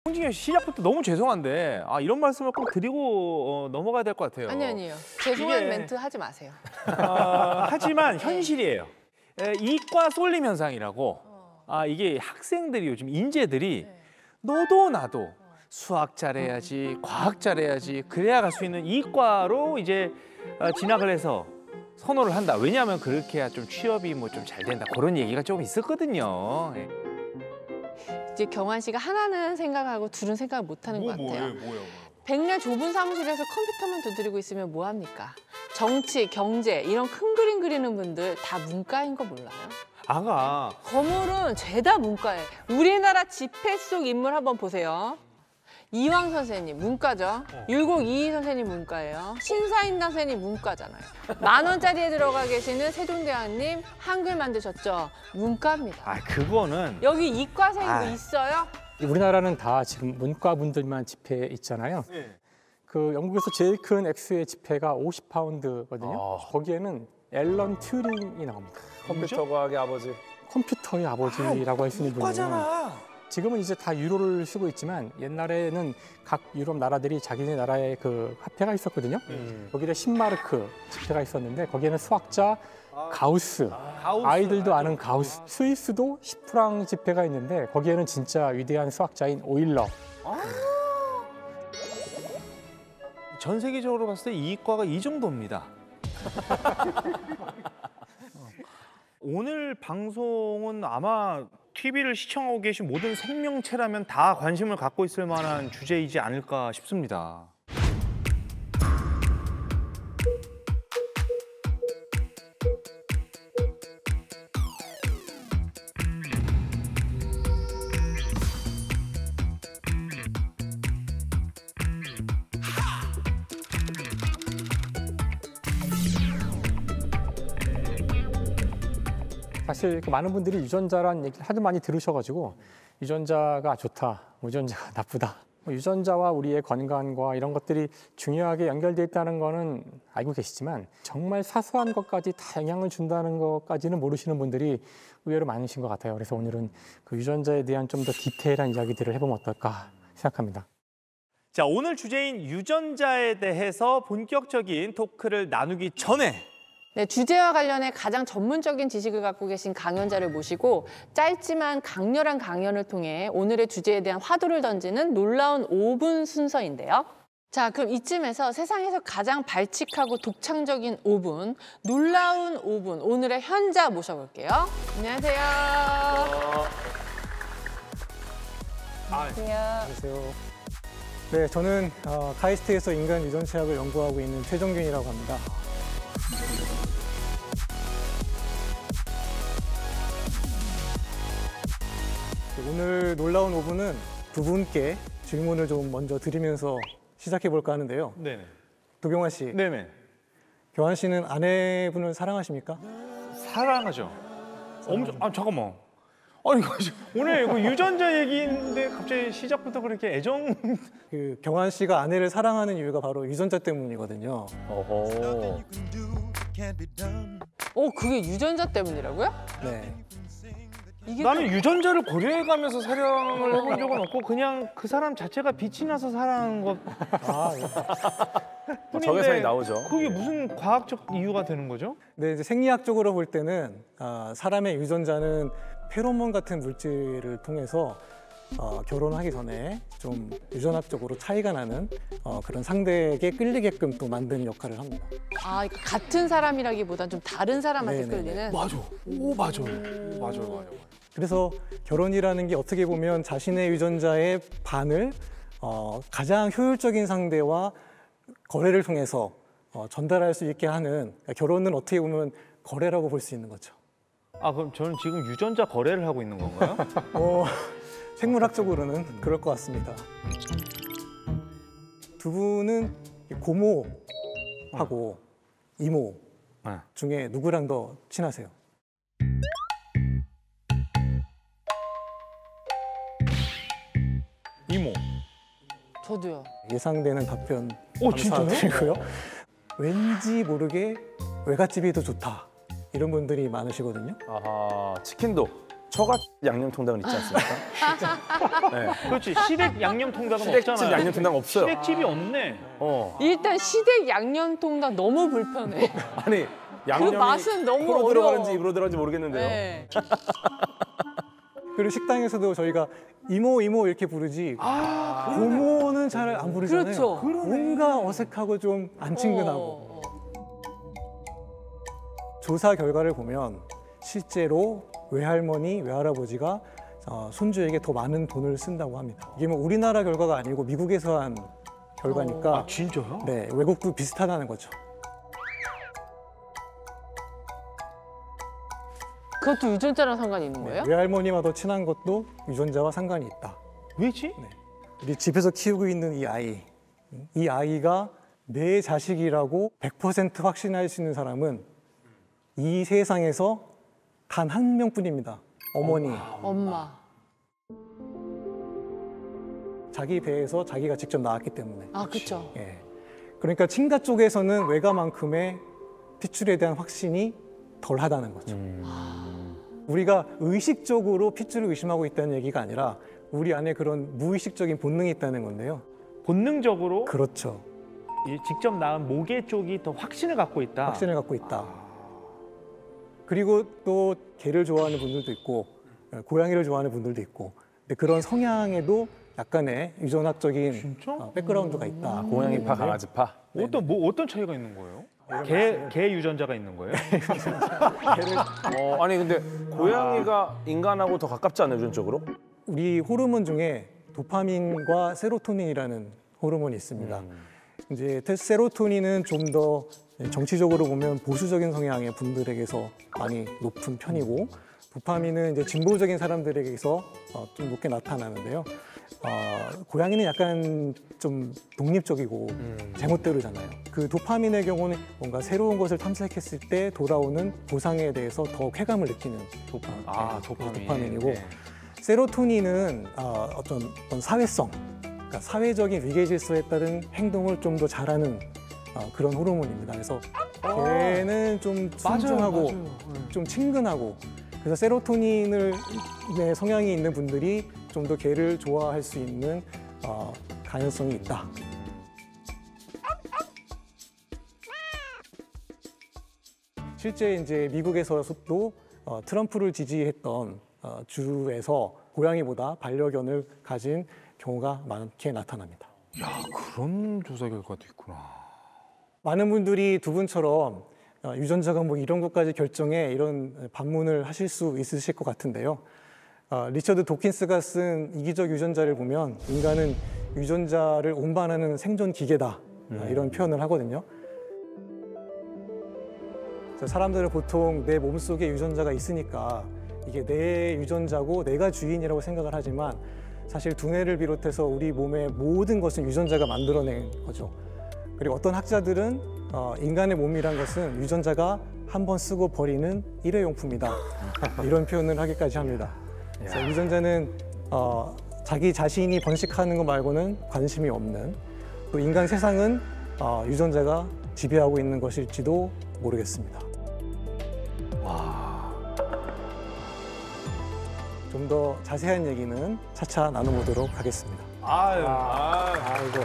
홍진경 씨 시작부터 너무 죄송한데 이런 말씀을 꼭 드리고 넘어가야 될 것 같아요. 아니요. 죄송한 멘트 하지 마세요. 하지만 현실이에요. 이과 쏠림 현상이라고. 이게 학생들이 요즘 인재들이 너도 나도 수학 잘해야지, 과학 잘해야지 그래야 갈 수 있는 이과로 이제 진학을 해서 선호를 한다. 왜냐하면 그렇게 해야 좀 취업이 뭐 좀 잘 된다. 그런 얘기가 좀 있었거든요. 이제 경환 씨가 하나는 생각하고 둘은 생각을 못 하는 것 같아요. 백날 좁은 사무실에서 컴퓨터만 두드리고 있으면 뭐 합니까? 정치, 경제 이런 큰 그림 그리는 분들 다 문과인 거 몰라요? 거물은 죄다 문과예요. 우리나라 지폐 속 인물 한번 보세요. 이황 선생님 문과죠. 율곡 이희 선생님 문과예요. 신사임당 선생님 문과잖아요. 10,000원짜리에 들어가 계시는 세종대왕님 한글 만드셨죠. 문과입니다. 그거는 여기 이과생 뭐 있어요? 우리나라는 다 지금 문과분들만 지폐 있잖아요. 그 영국에서 제일 큰 액수의 지폐가 50파운드거든요. 거기에는 앨런 튜링이 나옵니다. 컴퓨터 과학의 아버지. 컴퓨터의 아버지라고 할 수 있는 분이에요. 지금은 이제 다 유로를 쓰고 있지만 옛날에는 각 유럽 나라들이 자기네 나라의 그 화폐가 있었거든요. 거기에 신마르크 지폐가 있었는데 거기에는 수학자 가우스, 아이들도 아는 가우스. 스위스도 10프랑 지폐가 있는데 거기에는 진짜 위대한 수학자인 오일러. 전 세계적으로 봤을 때 이과가 이 정도입니다. 오늘 방송은 아마 TV를 시청하고 계신 모든 생명체라면 다 관심을 갖고 있을 만한 주제이지 않을까 싶습니다. 사실 많은 분들이 유전자란 얘기를 하도 많이 들으셔가지고 유전자가 좋다, 유전자가 나쁘다. 유전자와 우리의 건강과 이런 것들이 중요하게 연결돼 있다는 거는 알고 계시지만 정말 사소한 것까지 다 영향을 준다는 것까지는 모르시는 분들이 의외로 많으신 것 같아요. 그래서 오늘은 그 유전자에 대한 좀 더 디테일한 이야기들을 해보면 어떨까 생각합니다. 자, 오늘 주제인 유전자에 대해서 본격적인 토크를 나누기 전에 네, 주제와 관련해 가장 전문적인 지식을 갖고 계신 강연자를 모시고 짧지만 강렬한 강연을 통해 오늘의 주제에 대한 화두를 던지는 놀라운 5분 순서인데요. 자, 그럼 이쯤에서 세상에서 가장 발칙하고 독창적인 5분, 놀라운 5분, 오늘의 현자 모셔볼게요. 안녕하세요. 안녕하세요. 네, 저는 카이스트에서 인간 유전체학을 연구하고 있는 최정균이라고 합니다. 오늘 놀라운 5분은 두 분께 질문을 좀 먼저 드리면서 시작해 볼까 하는데요. 네네. 도경환 씨. 네네. 경환 씨는 아내분을 사랑하십니까? 사랑하죠. 엄청. 잠깐만. 아니 오늘 이거 유전자 얘기인데 갑자기 시작부터 그렇게 애정. 그 경환 씨가 아내를 사랑하는 이유가 바로 유전자 때문이거든요. 그게 유전자 때문이라고요? 네. 나는 유전자를 고려해가면서 사랑을 해본 적은 없고 그냥 그 사람 자체가 빛이 나서 사랑한 것. 적외선이 나오죠. 그게 무슨 과학적 이유가 되는 거죠? 네, 이제 생리학적으로 볼 때는 사람의 유전자는 페로몬 같은 물질을 통해서 결혼하기 전에 좀 유전학적으로 차이가 나는 그런 상대에게 끌리게끔 또 만드는 역할을 합니다. 그러니까 같은 사람이라기보단 좀 다른 사람한테 네네네. 끌리는. 맞아. 맞아요. 그래서 결혼이라는 게 어떻게 보면 자신의 유전자의 반을 가장 효율적인 상대와 거래를 통해서 전달할 수 있게 하는, 그러니까 결혼은 어떻게 보면 거래라고 볼 수 있는 거죠. 그럼 저는 지금 유전자 거래를 하고 있는 건가요? 생물학적으로는 그럴 것 같습니다. 두 분은 고모하고 이모 중에 누구랑 더 친하세요? 이모. 저도요. 예상되는 답변 진짜요? 감사드리고요. 왠지 모르게 외갓집이 더 좋다. 이런 분들이 많으시거든요. 치킨도. 처갓 양념통닭은 있지 않습니까? 네. 그렇지. 시댁 양념 통닭은 시댁집 없잖아요. 양념통닭 없어요. 시댁집이 없네. 일단 시댁 양념통닭 너무 불편해. 아니 양념이 맛은 너무 코로 어려워. 들어가는지 입으로 들어가는지 모르겠는데요. 네. 그리고 식당에서도 저희가 이모 이렇게 부르지 고모는 잘 안 부르잖아요. 그렇죠. 뭔가 어색하고 좀 안 친근하고. 조사 결과를 보면 실제로 외할머니, 외할아버지가 손주에게 더 많은 돈을 쓴다고 합니다. 이게 뭐 우리나라 결과가 아니고 미국에서 한 결과니까 아, 진짜요? 네, 외국도 비슷하다는 거죠. 그것도 유전자랑 상관이 있는 거예요? 외할머니와 더 친한 것도 유전자와 상관이 있다. 왜지? 우리 집에서 키우고 있는 이 아이가 내 자식이라고 100% 확신할 수 있는 사람은 이 세상에서 단 한 명뿐입니다. 어머니. 엄마. 자기 배에서 자기가 직접 낳았기 때문에. 아, 그렇죠. 예. 그러니까 친가 쪽에서는 외가만큼의 핏줄에 대한 확신이 덜하다는 거죠. 우리가 의식적으로 핏줄을 의심하고 있다는 얘기가 아니라 우리 안에 그런 무의식적인 본능이 있다는 건데요. 본능적으로 그렇죠. 이 직접 낳은 모계 쪽이 더 확신을 갖고 있다. 확신을 갖고 있다. 그리고 또 개를 좋아하는 분들도 있고 고양이를 좋아하는 분들도 있고 근데 그런 성향에도 약간의 유전학적인 진짜? 백그라운드가 있다. 고양이파, 강아지파. 어떤 차이가 있는 거예요? 개 유전자가 있는 거예요? 아니 근데 고양이가 인간하고 더 가깝지 않아요, 유전적으로? 우리 호르몬 중에 도파민과 세로토닌이라는 호르몬이 있습니다. 이제 세로토닌은 좀 더 정치적으로 보면 보수적인 성향의 분들에게서 많이 높은 편이고 도파민은 이제 진보적인 사람들에게서 좀 높게 나타나는데요. 고양이는 약간 좀 독립적이고 제멋대로잖아요. 그 도파민의 경우는 뭔가 새로운 것을 탐색했을 때 돌아오는 보상에 대해서 더 쾌감을 느끼는 도파민이고 네. 세로토닌은 어떤 사회성, 그러니까 사회적인 위계 질서에 따른 행동을 좀 더 잘하는 그런 호르몬입니다. 그래서 걔는 좀 순종하고 좀 친근하고 그래서 세로토닌의 성향이 있는 분들이 좀 더 개를 좋아할 수 있는 가능성이 있다. 실제 이제 미국에서도 트럼프를 지지했던 주에서 고양이보다 반려견을 가진 경우가 많게 나타납니다. 야, 그런 조사 결과도 있구나. 많은 분들이 두 분처럼 유전자가 뭐 이런 것까지 결정해 이런 반문을 하실 수 있으실 것 같은데요. 리처드 도킨스가 쓴 이기적 유전자를 보면 인간은 유전자를 운반하는 생존 기계다 이런 표현을 하거든요. 사람들은 보통 내 몸속에 유전자가 있으니까 이게 내 유전자고 내가 주인이라고 생각을 하지만 사실 두뇌를 비롯해서 우리 몸의 모든 것은 유전자가 만들어낸 거죠. 그리고 어떤 학자들은 인간의 몸이란 것은 유전자가 한 번 쓰고 버리는 일회용품이다. 이런 표현을 하기까지 합니다. 그래서 유전자는 자기 자신이 번식하는 것 말고는 관심이 없는 또 인간 세상은 유전자가 지배하고 있는 것일지도 모르겠습니다. 좀 더 자세한 얘기는 차차 나눠보도록 하겠습니다. 아이고.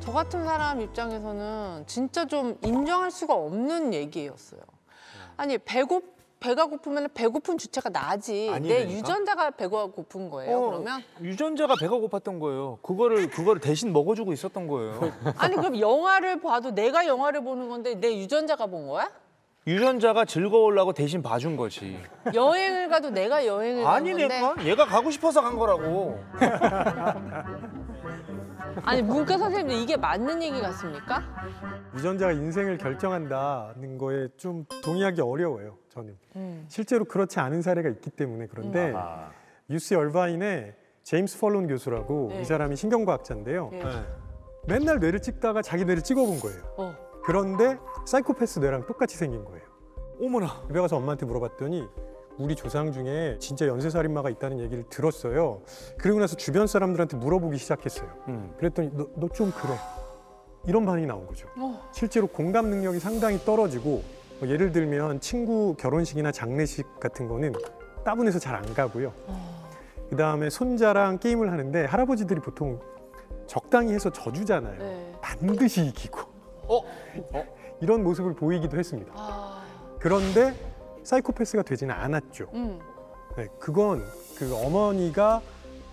저 같은 사람 입장에서는 진짜 좀 인정할 수가 없는 얘기였어요. 아니 배가 고프면 배고픈 주체가 나지. 내 아니라니까? 유전자가 배가 고픈 거예요. 그러면 유전자가 배가 고팠던 거예요. 그거를 대신 먹어주고 있었던 거예요. 아니 그럼 영화를 봐도 내가 영화를 보는 건데 내 유전자가 본 거야? 유전자가 즐거우려고 대신 봐준 거지. 여행을 가도 내가 여행을 간 건데. 아니니까 얘가 가고 싶어서 간 거라고. 아니 문과 선생님들 이게 맞는 얘기 같습니까? 유전자가 인생을 결정한다는 거에 좀 동의하기 어려워요, 저는. 실제로 그렇지 않은 사례가 있기 때문에 그런데 UC 얼바인의 제임스 펄론 교수라고 네. 이 사람이 신경과학자인데요. 네. 맨날 뇌를 찍다가 자기 뇌를 찍어본 거예요. 그런데 사이코패스 뇌랑 똑같이 생긴 거예요. 어머나. 집에 가서 엄마한테 물어봤더니 우리 조상 중에 진짜 연쇄살인마가 있다는 얘기를 들었어요. 그리고 나서 주변 사람들한테 물어보기 시작했어요. 그랬더니 너 좀 그래. 이런 반응이 나온 거죠. 실제로 공감 능력이 상당히 떨어지고 뭐 예를 들면 친구 결혼식이나 장례식 같은 거는 따분해서 잘 안 가고요. 그다음에 손자랑 게임을 하는데 할아버지들이 보통 적당히 해서 져주잖아요. 네. 반드시 이기고 이런 모습을 보이기도 했습니다. 아, 그런데 사이코패스가 되지는 않았죠. 네, 그건 그 어머니가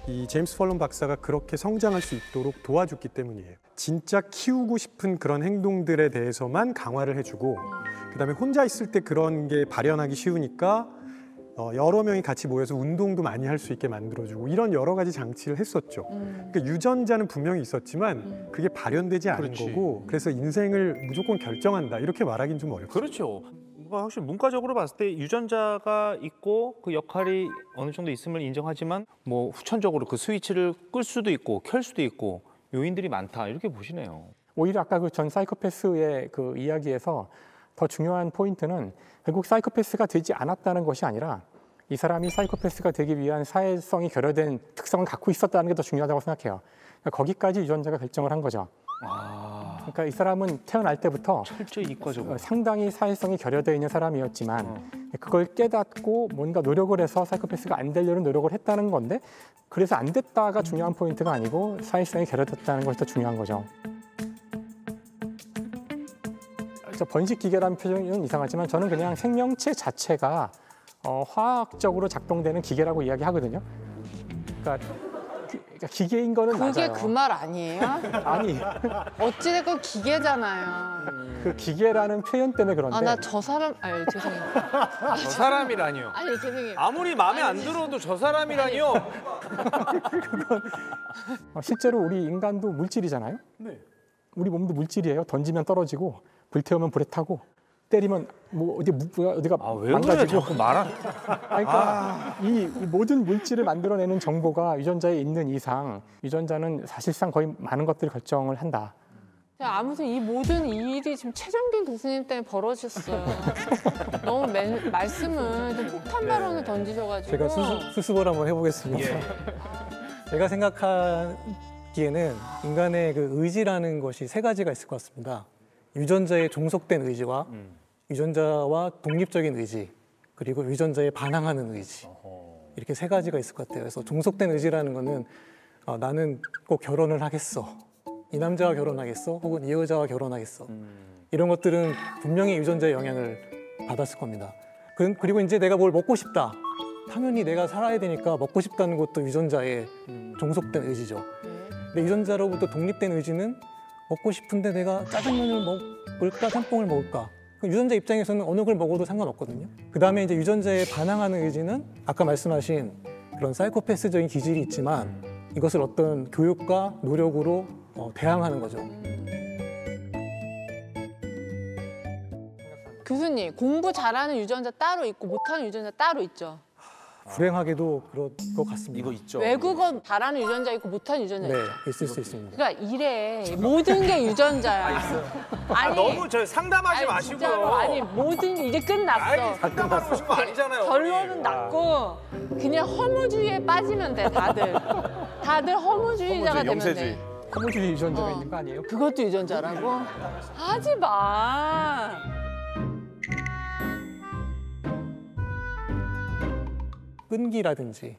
이 제임스 펄런 박사가 그렇게 성장할 수 있도록 도와줬기 때문이에요. 진짜 키우고 싶은 그런 행동들에 대해서만 강화를 해주고 그다음에 혼자 있을 때 그런 게 발현하기 쉬우니까 여러 명이 같이 모여서 운동도 많이 할 수 있게 만들어주고 이런 여러 가지 장치를 했었죠. 그러니까 유전자는 분명히 있었지만 그게 발현되지 않은 그렇지. 거고 그래서 인생을 무조건 결정한다 이렇게 말하기는 좀 어렵죠. 그렇죠. 뭔가 확실히 문과적으로 봤을 때 유전자가 있고 그 역할이 어느 정도 있음을 인정하지만 뭐 후천적으로 그 스위치를 끌 수도 있고 켤 수도 있고 요인들이 많다 이렇게 보시네요. 오히려 아까 그 전 사이코패스의 그 이야기에서 더 중요한 포인트는 결국 사이코패스가 되지 않았다는 것이 아니라 이 사람이 사이코패스가 되기 위한 사회성이 결여된 특성을 갖고 있었다는 게 더 중요하다고 생각해요. 그러니까 거기까지 유전자가 결정을 한 거죠. 그러니까 이 사람은 태어날 때부터 철저히 이과적으로. 상당히 사회성이 결여되어 있는 사람이었지만 그걸 깨닫고 뭔가 노력을 해서 사이코패스가 안 되려는 노력을 했다는 건데 그래서 안 됐다가 중요한 포인트가 아니고 사회성이 결여됐다는 것이 더 중요한 거죠. 번식 기계라는 표현은 이상하지만 저는 그냥 생명체 자체가 화학적으로 작동되는 기계라고 이야기하거든요. 그러니까 기계인 거는 그게 맞아요. 그 말 아니에요? 아니 어찌됐건 기계잖아요. 그 기계라는 표현 때문에 그런데 아, 나 저 사람, 아유, 죄송해요. 저 사람이라니요. 아니, 죄송해요. 아무리 마음에 안 들어도 저 사람이라니요. 실제로 우리 인간도 물질이잖아요. 네. 우리 몸도 물질이에요. 던지면 떨어지고 불태우면 불에 타고 때리면 뭐 어디가 왜 그래 망가지고. 자꾸 말한. 그러니까 이 모든 물질을 만들어내는 정보가 유전자에 있는 이상 유전자는 사실상 거의 많은 것들을 결정을 한다. 아무튼 이 모든 일이 지금 최정빈 교수님 때문에 벌어졌어요. 너무 말씀을 좀 폭탄 발언을 던지셔가지고. 제가 수습을 한번 해보겠습니다. 제가 생각하기에는 인간의 그 의지라는 것이 세 가지가 있을 것 같습니다. 유전자의 종속된 의지와 유전자와 독립적인 의지, 그리고 유전자에 반항하는 의지. 이렇게 세 가지가 있을 것 같아요. 그래서 종속된 의지라는 거는 나는 꼭 결혼을 하겠어. 이 남자와 결혼하겠어. 혹은 이 여자와 결혼하겠어. 이런 것들은 분명히 유전자의 영향을 받았을 겁니다. 그리고 이제 내가 뭘 먹고 싶다. 당연히 내가 살아야 되니까 먹고 싶다는 것도 유전자의 종속된 의지죠. 근데 유전자로부터 독립된 의지는 먹고 싶은데 내가 짜장면을 먹을까 짬뽕을 먹을까. 유전자 입장에서는 어느 걸 먹어도 상관없거든요. 그다음에 이제 유전자에 반항하는 의지는 아까 말씀하신 그런 사이코패스적인 기질이 있지만 이것을 어떤 교육과 노력으로 대항하는 거죠. 교수님, 공부 잘하는 유전자 따로 있고 못하는 유전자 따로 있죠? 불행하게도 그럴 것 같습니다. 이거 있죠. 외국어 잘하는 유전자 있고 못하는 유전자 네, 있고. 있을 수 있습니다. 그러니까 이래 모든 게 유전자야. 아니, 너무 저 상담하지 아니, 마시고요. 진짜로, 아니 모든 이제 끝났어. 상담하고 싶은 거 아니잖아요. 결론은 났고 그냥 허무주의에 빠지면 돼 다들. 다들 허무주의자가 되면 돼. 허무주의 유전자가 어. 있는 거 아니에요? 그것도 유전자라고? 하지 마. 끈기라든지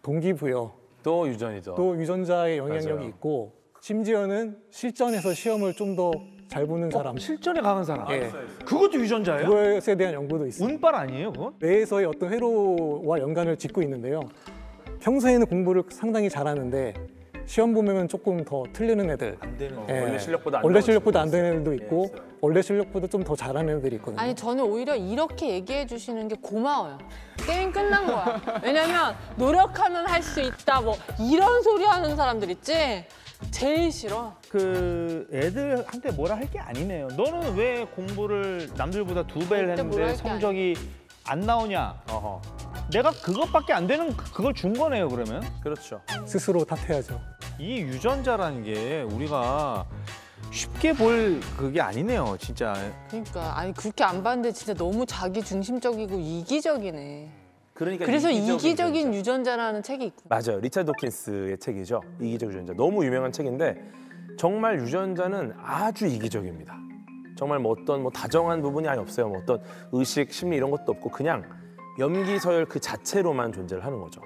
동기부여 또 유전이죠. 또 유전자의 영향력이 맞아요. 있고 심지어는 실전에서 시험을 좀 더 잘 보는 사람 실전에 강한 사람. 예. 그것도 유전자예요? 그것에 대한 연구도 있습니다. 운빨 아니에요, 그건? 뇌에서의 어떤 회로와 연관을 짓고 있는데요. 평소에는 공부를 상당히 잘하는데 시험 보면 조금 더 틀리는 애들, 안 되는. 원래 실력보다 안 원래 나오는 실력보다 안 친구도 되는 애들도 있고 원래 실력보다 좀 더 잘하는 애들이 있거든요. 아니 저는 오히려 이렇게 얘기해 주시는 게 고마워요. 게임 끝난 거야. 왜냐면 노력하면 할 수 있다 뭐 이런 소리 하는 사람들 있지? 제일 싫어. 그 애들한테 뭐라 할 게 아니네요. 너는 왜 공부를 남들보다 2배를 절대 뭐라 했는데 할게 성적이 안 나오냐? 어허. 내가 그것밖에 안 되는 그걸 준 거네요, 그러면? 그렇죠. 스스로 탓해야죠. 이 유전자라는 게 우리가 쉽게 볼 그게 아니네요, 진짜. 그러니까 아니 그렇게 안 봤는데 진짜 너무 자기 중심적이고 이기적이네. 그러니까 그래서 이기적인 유전자. 유전자라는 책이 있고. 맞아요. 리차드 도킨스의 책이죠. 이기적 유전자. 너무 유명한 책인데 정말 유전자는 아주 이기적입니다. 정말 뭐 어떤 뭐 다정한 부분이 아예 없어요. 뭐 어떤 의식, 심리 이런 것도 없고 그냥 염기 서열 그 자체로만 존재를 하는 거죠.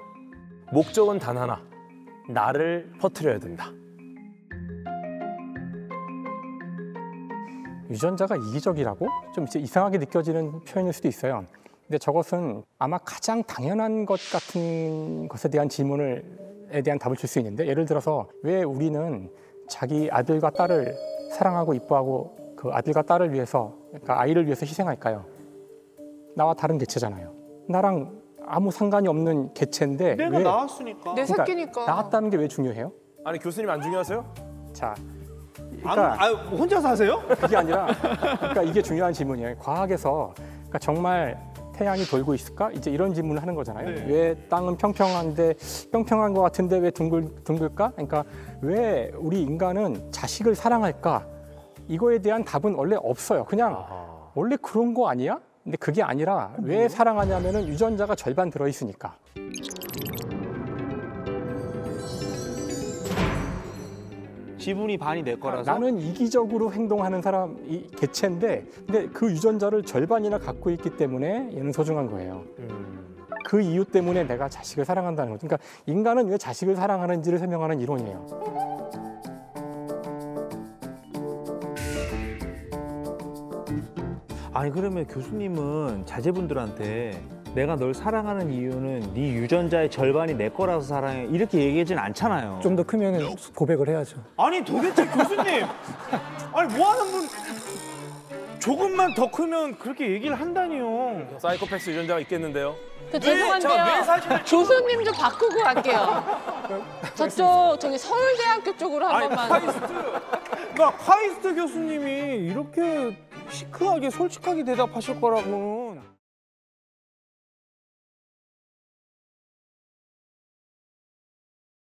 목적은 단 하나, 나를 퍼뜨려야 된다. 유전자가 이기적이라고 좀 이제 이상하게 느껴지는 표현일 수도 있어요. 근데 저것은 아마 가장 당연한 것 같은 것에 대한 질문에 대한 답을 줄 수 있는데, 예를 들어서 왜 우리는 자기 아들과 딸을 사랑하고 이뻐하고 그 아들과 딸을 위해서, 그러니까 아이를 위해서 희생할까요? 나와 다른 개체잖아요. 나랑 아무 상관이 없는 개체인데 내가 왜, 나왔으니까. 내 새끼니까. 나왔다는 게 왜 중요해요? 아니 교수님 안 중요하세요? 자, 그러니까 혼자 사세요? 그게 아니라, 그러니까 이게 중요한 질문이에요. 과학에서 그러니까 정말 태양이 돌고 있을까? 이제 이런 질문을 하는 거잖아요. 네. 왜 땅은 평평한데 평평한 것 같은데 왜 둥글까? 그러니까 왜 우리 인간은 자식을 사랑할까? 이거에 대한 답은 원래 없어요. 그냥 원래 그런 거 아니야? 근데 그게 아니라 왜 사랑하냐면은 유전자가 절반 들어 있으니까. 지분이 반이 내 거라서. 나는 이기적으로 행동하는 사람, 이 개체인데, 근데 그 유전자를 절반이나 갖고 있기 때문에 얘는 소중한 거예요. 그 이유 때문에 내가 자식을 사랑한다는 거죠. 그러니까 인간은 왜 자식을 사랑하는지를 설명하는 이론이에요. 아니 그러면 교수님은 자제분들한테 내가 널 사랑하는 이유는 네 유전자의 절반이 내 거라서 사랑해 이렇게 얘기하진 않잖아요. 좀 더 크면 고백을 해야죠. 아니 도대체 교수님, 아니 뭐 하는 분? 조금만 더 크면 그렇게 얘기를 한다니요. 사이코패스 유전자가 있겠는데요? 죄송한데요. 교수님 좀 바꾸고 갈게요. 저기 서울대학교 쪽으로 한 번만. 카이스트 교수님이 이렇게 시크하게 솔직하게 대답하실 거라고.